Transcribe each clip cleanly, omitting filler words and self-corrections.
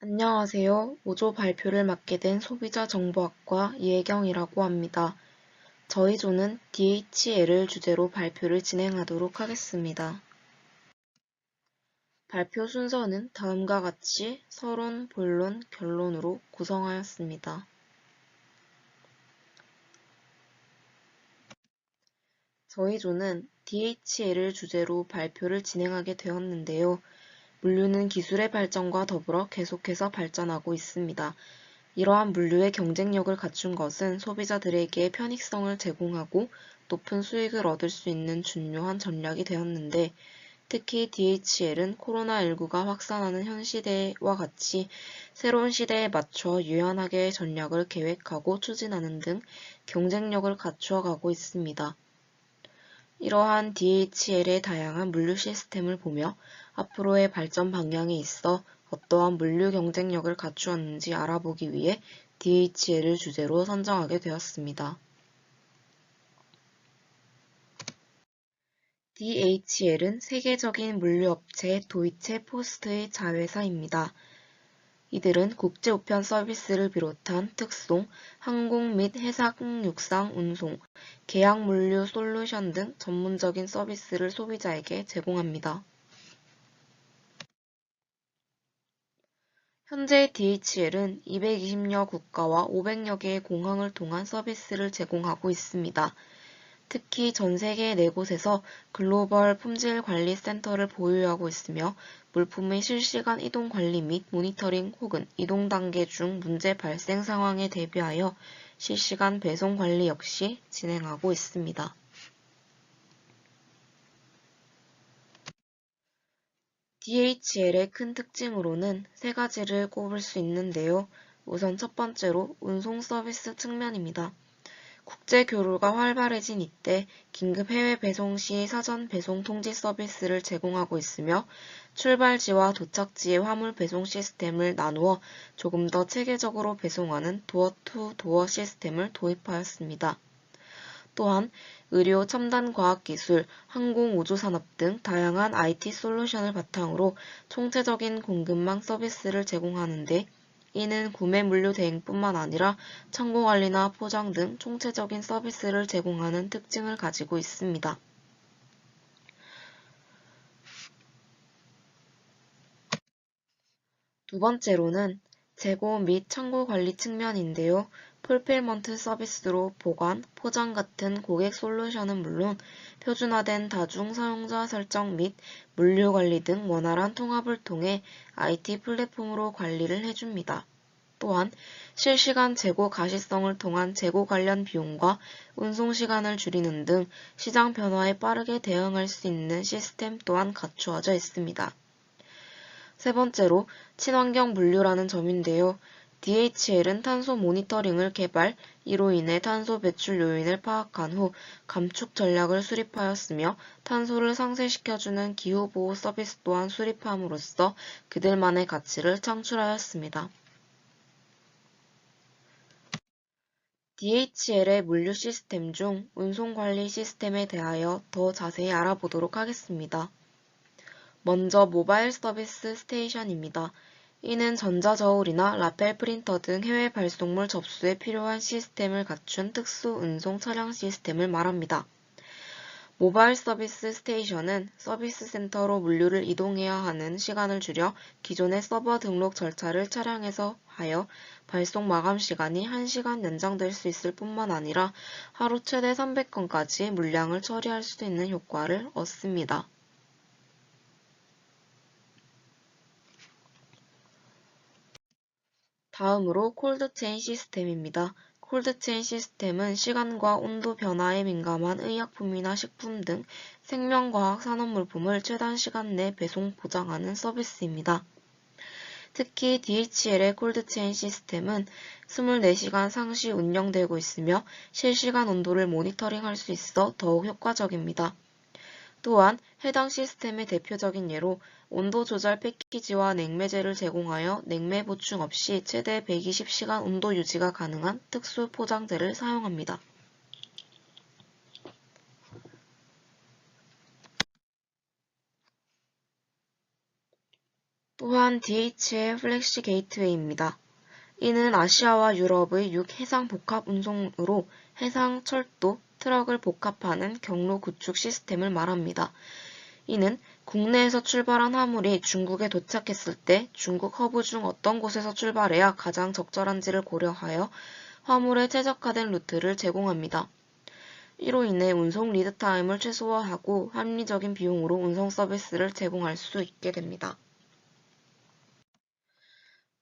안녕하세요. 5조 발표를 맡게 된 소비자정보학과 이혜경이라고 합니다. 저희 조는 DHL을 주제로 발표를 진행하도록 하겠습니다. 발표 순서는 다음과 같이 서론, 본론, 결론으로 구성하였습니다. 저희 조는 DHL을 주제로 발표를 진행하게 되었는데요. 물류는 기술의 발전과 더불어 계속해서 발전하고 있습니다. 이러한 물류의 경쟁력을 갖춘 것은 소비자들에게 편익성을 제공하고 높은 수익을 얻을 수 있는 중요한 전략이 되었는데, 특히 DHL은 코로나19가 확산하는 현 시대와 같이 새로운 시대에 맞춰 유연하게 전략을 계획하고 추진하는 등 경쟁력을 갖추어 가고 있습니다. 이러한 DHL의 다양한 물류 시스템을 보며 앞으로의 발전 방향에 있어 어떠한 물류 경쟁력을 갖추었는지 알아보기 위해 DHL을 주제로 선정하게 되었습니다. DHL은 세계적인 물류업체 도이체 포스트의 자회사입니다. 이들은 국제우편 서비스를 비롯한 특송, 항공 및 해상 육상 운송, 계약 물류 솔루션 등 전문적인 서비스를 소비자에게 제공합니다. 현재 DHL은 220여 국가와 500여 개의 공항을 통한 서비스를 제공하고 있습니다. 특히 전 세계 4곳에서 글로벌 품질 관리 센터를 보유하고 있으며 물품의 실시간 이동 관리 및 모니터링 혹은 이동 단계 중 문제 발생 상황에 대비하여 실시간 배송 관리 역시 진행하고 있습니다. DHL의 큰 특징으로는 세 가지를 꼽을 수 있는데요. 우선 첫 번째로 운송 서비스 측면입니다. 국제 교류가 활발해진 이때 긴급 해외 배송 시 사전 배송 통지 서비스를 제공하고 있으며 출발지와 도착지의 화물 배송 시스템을 나누어 조금 더 체계적으로 배송하는 도어-투-도어 시스템을 도입하였습니다. 또한 의료, 첨단 과학기술, 항공 우주 산업 등 다양한 IT 솔루션을 바탕으로 총체적인 공급망 서비스를 제공하는데, 이는 구매 물류 대행뿐만 아니라 창고 관리나 포장 등 총체적인 서비스를 제공하는 특징을 가지고 있습니다. 두 번째로는 재고 및 창고 관리 측면인데요. 풀필먼트 서비스로 보관, 포장 같은 고객 솔루션은 물론 표준화된 다중 사용자 설정 및 물류 관리 등 원활한 통합을 통해 IT 플랫폼으로 관리를 해줍니다. 또한 실시간 재고 가시성을 통한 재고 관련 비용과 운송 시간을 줄이는 등 시장 변화에 빠르게 대응할 수 있는 시스템 또한 갖추어져 있습니다. 세 번째로 친환경 물류라는 점인데요. DHL은 탄소 모니터링을 개발, 이로 인해 탄소 배출 요인을 파악한 후 감축 전략을 수립하였으며 탄소를 상쇄시켜주는 기후보호 서비스 또한 수립함으로써 그들만의 가치를 창출하였습니다. DHL의 물류 시스템 중 운송관리 시스템에 대하여 더 자세히 알아보도록 하겠습니다. 먼저 모바일 서비스 스테이션입니다. 이는 전자저울이나 라펠 프린터 등 해외 발송물 접수에 필요한 시스템을 갖춘 특수 운송 차량 시스템을 말합니다. 모바일 서비스 스테이션은 서비스 센터로 물류를 이동해야 하는 시간을 줄여 기존의 서버 등록 절차를 차량에서 하여 발송 마감 시간이 1시간 연장될 수 있을 뿐만 아니라 하루 최대 300건까지 물량을 처리할 수 있는 효과를 얻습니다. 다음으로 콜드체인 시스템입니다. 콜드체인 시스템은 시간과 온도 변화에 민감한 의약품이나 식품 등 생명과학 산업물품을 최단 시간 내 배송 보장하는 서비스입니다. 특히 DHL의 콜드체인 시스템은 24시간 상시 운영되고 있으며 실시간 온도를 모니터링할 수 있어 더욱 효과적입니다. 또한 해당 시스템의 대표적인 예로 온도 조절 패키지와 냉매제를 제공하여 냉매 보충 없이 최대 120시간 온도 유지가 가능한 특수 포장재를 사용합니다. 또한 DHL 플렉시 게이트웨이입니다. 이는 아시아와 유럽의 6해상 복합 운송으로 해상, 철도, 트럭을 복합하는 경로 구축 시스템을 말합니다. 이는 국내에서 출발한 화물이 중국에 도착했을 때 중국 허브 중 어떤 곳에서 출발해야 가장 적절한지를 고려하여 화물에 최적화된 루트를 제공합니다. 이로 인해 운송 리드 타임을 최소화하고 합리적인 비용으로 운송 서비스를 제공할 수 있게 됩니다.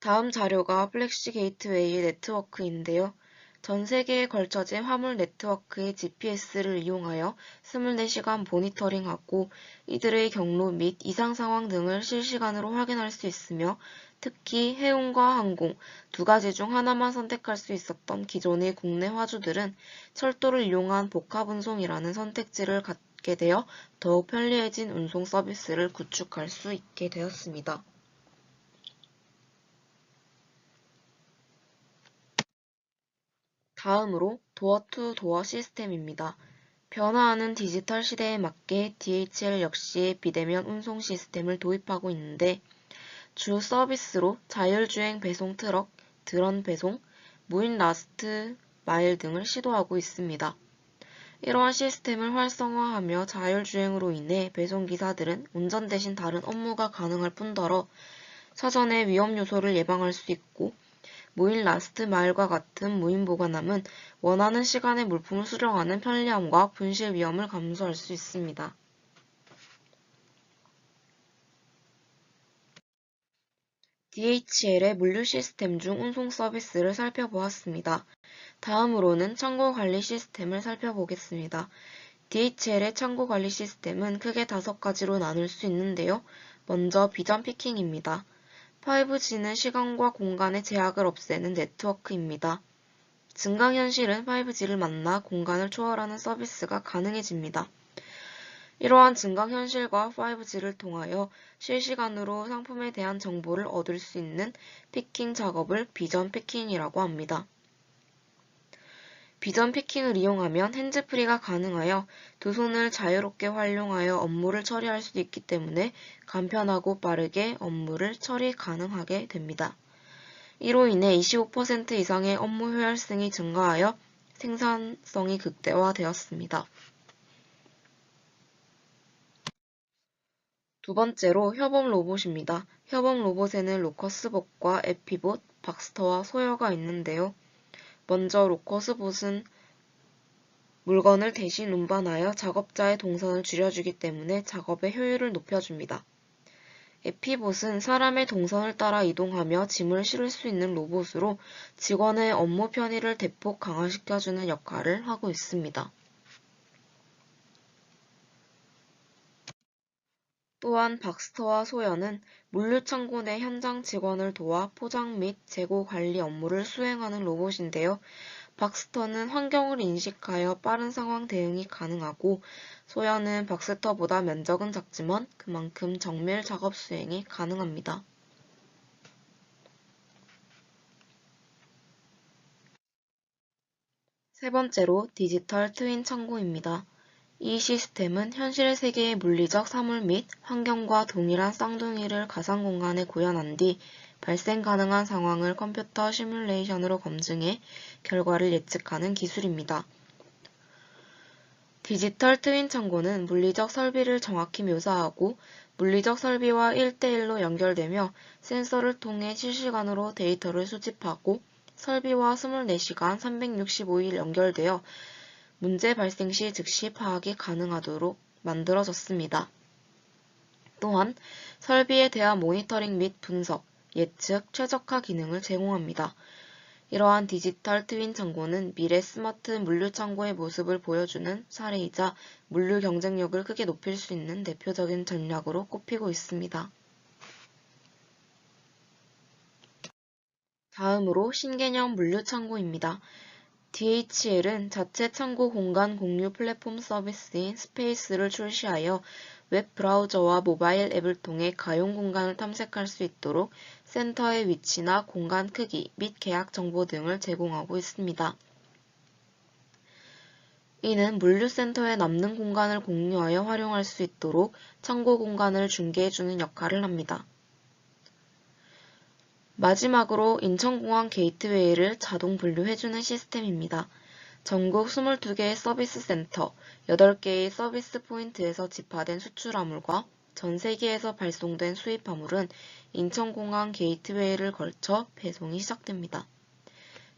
다음 자료가 플렉시 게이트웨이의 네트워크인데요. 전 세계에 걸쳐진 화물 네트워크의 GPS를 이용하여 24시간 모니터링하고 이들의 경로 및 이상 상황 등을 실시간으로 확인할 수 있으며 특히 해운과 항공 두 가지 중 하나만 선택할 수 있었던 기존의 국내 화주들은 철도를 이용한 복합운송이라는 선택지를 갖게 되어 더욱 편리해진 운송 서비스를 구축할 수 있게 되었습니다. 다음으로 도어-투-도어 시스템입니다. 변화하는 디지털 시대에 맞게 DHL 역시 비대면 운송 시스템을 도입하고 있는데 주 서비스로 자율주행 배송 트럭, 드론 배송, 무인 라스트 마일 등을 시도하고 있습니다. 이러한 시스템을 활성화하며 자율주행으로 인해 배송기사들은 운전 대신 다른 업무가 가능할 뿐더러 사전에 위험 요소를 예방할 수 있고 무인 라스트 마일과 같은 무인 보관함은 원하는 시간에 물품을 수령하는 편리함과 분실 위험을 감소할 수 있습니다. DHL의 물류 시스템 중 운송 서비스를 살펴보았습니다. 다음으로는 창고 관리 시스템을 살펴보겠습니다. DHL의 창고 관리 시스템은 크게 5가지로 나눌 수 있는데요. 먼저 비전 피킹입니다. 5G는 시간과 공간의 제약을 없애는 네트워크입니다. 증강현실은 5G를 만나 공간을 초월하는 서비스가 가능해집니다. 이러한 증강현실과 5G를 통하여 실시간으로 상품에 대한 정보를 얻을 수 있는 피킹 작업을 비전 피킹이라고 합니다. 비전 피킹을 이용하면 핸즈프리가 가능하여 두 손을 자유롭게 활용하여 업무를 처리할 수 있기 때문에 간편하고 빠르게 업무를 처리 가능하게 됩니다. 이로 인해 25% 이상의 업무 효율성이 증가하여 생산성이 극대화되었습니다. 두 번째로 협업 로봇입니다. 협업 로봇에는 로커스봇과 에피봇, 박스터와 소여가 있는데요. 먼저 로커스봇은 물건을 대신 운반하여 작업자의 동선을 줄여주기 때문에 작업의 효율을 높여줍니다. 에피봇은 사람의 동선을 따라 이동하며 짐을 실을 수 있는 로봇으로 직원의 업무 편의를 대폭 강화시켜주는 역할을 하고 있습니다. 또한 박스터와 소연은 물류창고 내 현장 직원을 도와 포장 및 재고 관리 업무를 수행하는 로봇인데요. 박스터는 환경을 인식하여 빠른 상황 대응이 가능하고 소연은 박스터보다 면적은 작지만 그만큼 정밀 작업 수행이 가능합니다. 세 번째로 디지털 트윈 창고입니다. 이 시스템은 현실 세계의 물리적 사물 및 환경과 동일한 쌍둥이를 가상 공간에 구현한 뒤 발생 가능한 상황을 컴퓨터 시뮬레이션으로 검증해 결과를 예측하는 기술입니다. 디지털 트윈 창고는 물리적 설비를 정확히 묘사하고 물리적 설비와 1대1로 연결되며 센서를 통해 실시간으로 데이터를 수집하고 설비와 24시간 365일 연결되어 문제 발생 시 즉시 파악이 가능하도록 만들어졌습니다. 또한 설비에 대한 모니터링 및 분석, 예측, 최적화 기능을 제공합니다. 이러한 디지털 트윈 창고는 미래 스마트 물류 창고의 모습을 보여주는 사례이자 물류 경쟁력을 크게 높일 수 있는 대표적인 전략으로 꼽히고 있습니다. 다음으로 신개념 물류 창고입니다. DHL은 자체 창고 공간 공유 플랫폼 서비스인 스페이스를 출시하여 웹 브라우저와 모바일 앱을 통해 가용 공간을 탐색할 수 있도록 센터의 위치나 공간 크기 및 계약 정보 등을 제공하고 있습니다. 이는 물류센터에 남는 공간을 공유하여 활용할 수 있도록 창고 공간을 중개해주는 역할을 합니다. 마지막으로 인천공항 게이트웨이를 자동 분류해주는 시스템입니다. 전국 22개의 서비스 센터, 8개의 서비스 포인트에서 집화된 수출화물과 전 세계에서 발송된 수입화물은 인천공항 게이트웨이를 걸쳐 배송이 시작됩니다.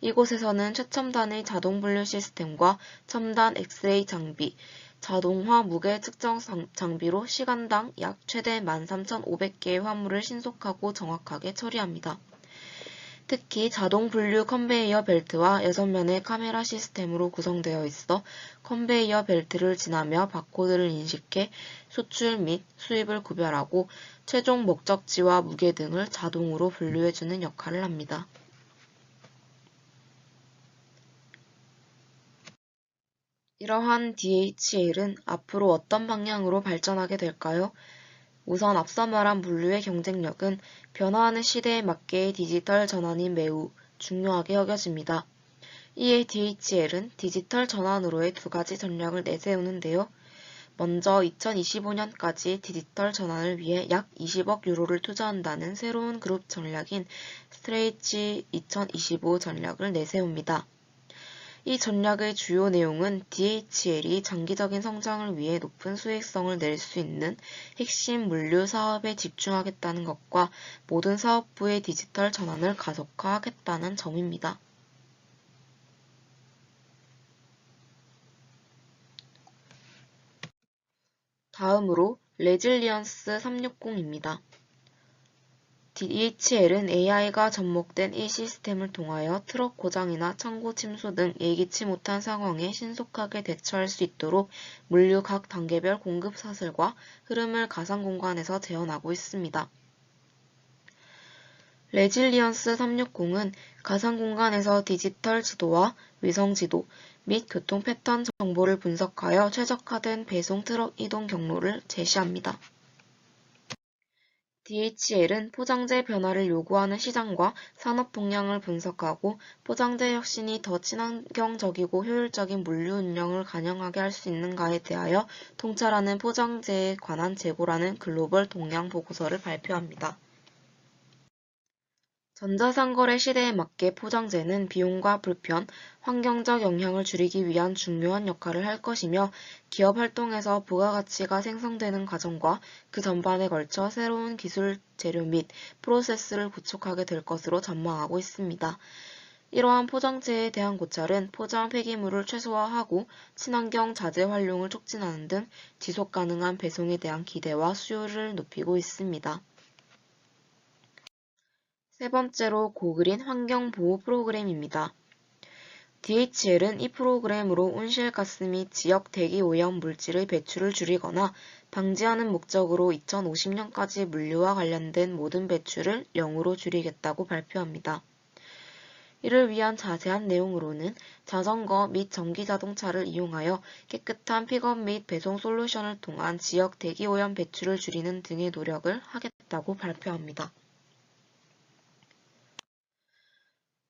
이곳에서는 최첨단의 자동 분류 시스템과 첨단 엑스레이 장비, 자동화 무게 측정 장비로 시간당 약 최대 13,500개의 화물을 신속하고 정확하게 처리합니다. 특히 자동 분류 컨베이어 벨트와 6면의 카메라 시스템으로 구성되어 있어 컨베이어 벨트를 지나며 바코드를 인식해 수출 및 수입을 구별하고 최종 목적지와 무게 등을 자동으로 분류해주는 역할을 합니다. 이러한 DHL은 앞으로 어떤 방향으로 발전하게 될까요? 우선 앞서 말한 물류의 경쟁력은 변화하는 시대에 맞게 디지털 전환이 매우 중요하게 여겨집니다. 이에 DHL은 디지털 전환으로의 2가지 전략을 내세우는데요. 먼저 2025년까지 디지털 전환을 위해 약 20억 유로를 투자한다는 새로운 그룹 전략인 스트레이치 2025 전략을 내세웁니다. 이 전략의 주요 내용은 DHL이 장기적인 성장을 위해 높은 수익성을 낼 수 있는 핵심 물류 사업에 집중하겠다는 것과 모든 사업부의 디지털 전환을 가속화하겠다는 점입니다. 다음으로 레질리언스 360입니다. DHL은 AI가 접목된 이 시스템을 통하여 트럭 고장이나 창고 침수 등 예기치 못한 상황에 신속하게 대처할 수 있도록 물류 각 단계별 공급 사슬과 흐름을 가상 공간에서 재현하고 있습니다. 레질리언스 360은 가상 공간에서 디지털 지도와 위성 지도 및 교통 패턴 정보를 분석하여 최적화된 배송 트럭 이동 경로를 제시합니다. DHL은 포장재 변화를 요구하는 시장과 산업 동향을 분석하고 포장재 혁신이 더 친환경적이고 효율적인 물류 운영을 가능하게 할 수 있는가에 대하여 통찰하는 포장재에 관한 재고라는 글로벌 동향 보고서를 발표합니다. 전자상거래 시대에 맞게 포장재는 비용과 불편, 환경적 영향을 줄이기 위한 중요한 역할을 할 것이며 기업 활동에서 부가가치가 생성되는 과정과 그 전반에 걸쳐 새로운 기술 재료 및 프로세스를 구축하게 될 것으로 전망하고 있습니다. 이러한 포장재에 대한 고찰은 포장 폐기물을 최소화하고 친환경 자재 활용을 촉진하는 등 지속가능한 배송에 대한 기대와 수요를 높이고 있습니다. 세 번째로 고그린 환경보호 프로그램입니다. DHL은 이 프로그램으로 온실가스 및 지역 대기오염 물질의 배출을 줄이거나 방지하는 목적으로 2050년까지 물류와 관련된 모든 배출을 0으로 줄이겠다고 발표합니다. 이를 위한 자세한 내용으로는 자전거 및 전기자동차를 이용하여 깨끗한 픽업 및 배송 솔루션을 통한 지역 대기오염 배출을 줄이는 등의 노력을 하겠다고 발표합니다.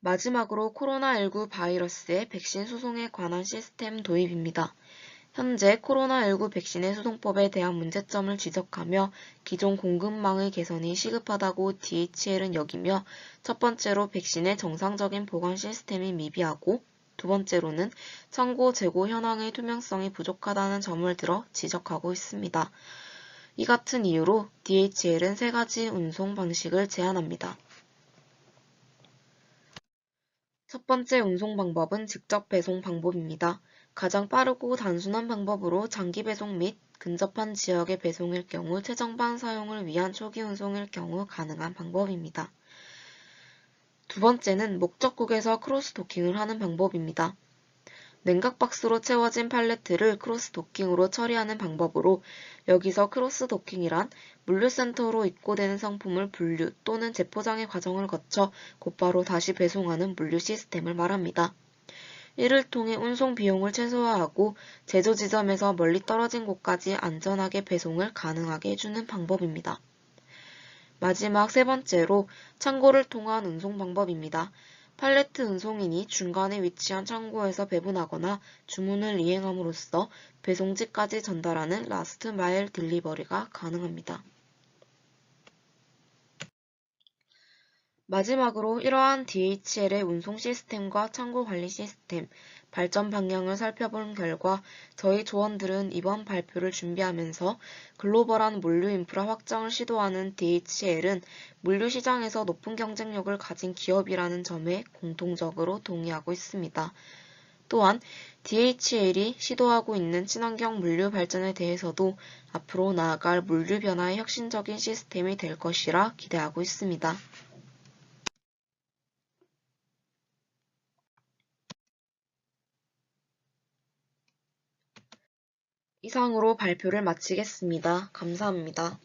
마지막으로 코로나19 바이러스의 백신 수송에 관한 시스템 도입입니다. 현재 코로나19 백신의 수송법에 대한 문제점을 지적하며 기존 공급망의 개선이 시급하다고 DHL은 여기며 첫 번째로 백신의 정상적인 보관 시스템이 미비하고 두 번째로는 창고 재고 현황의 투명성이 부족하다는 점을 들어 지적하고 있습니다. 이 같은 이유로 DHL은 3가지 운송 방식을 제안합니다. 첫 번째 운송 방법은 직접 배송 방법입니다. 가장 빠르고 단순한 방법으로 장기 배송 및 근접한 지역의 배송일 경우 최정방 사용을 위한 초기 운송일 경우 가능한 방법입니다. 두 번째는 목적국에서 크로스 도킹을 하는 방법입니다. 냉각 박스로 채워진 팔레트를 크로스 도킹으로 처리하는 방법으로 여기서 크로스 도킹이란 물류센터로 입고되는 상품을 분류 또는 재포장의 과정을 거쳐 곧바로 다시 배송하는 물류 시스템을 말합니다. 이를 통해 운송 비용을 최소화하고 제조 지점에서 멀리 떨어진 곳까지 안전하게 배송을 가능하게 해주는 방법입니다. 마지막 세 번째로 창고를 통한 운송 방법입니다. 팔레트 운송인이 중간에 위치한 창고에서 배분하거나 주문을 이행함으로써 배송지까지 전달하는 라스트 마일 딜리버리가 가능합니다. 마지막으로 이러한 DHL의 운송 시스템과 창고 관리 시스템, 발전 방향을 살펴본 결과 저희 조원들은 이번 발표를 준비하면서 글로벌한 물류 인프라 확장을 시도하는 DHL은 물류 시장에서 높은 경쟁력을 가진 기업이라는 점에 공통적으로 동의하고 있습니다. 또한 DHL이 시도하고 있는 친환경 물류 발전에 대해서도 앞으로 나아갈 물류 변화의 혁신적인 시스템이 될 것이라 기대하고 있습니다. 이상으로 발표를 마치겠습니다. 감사합니다.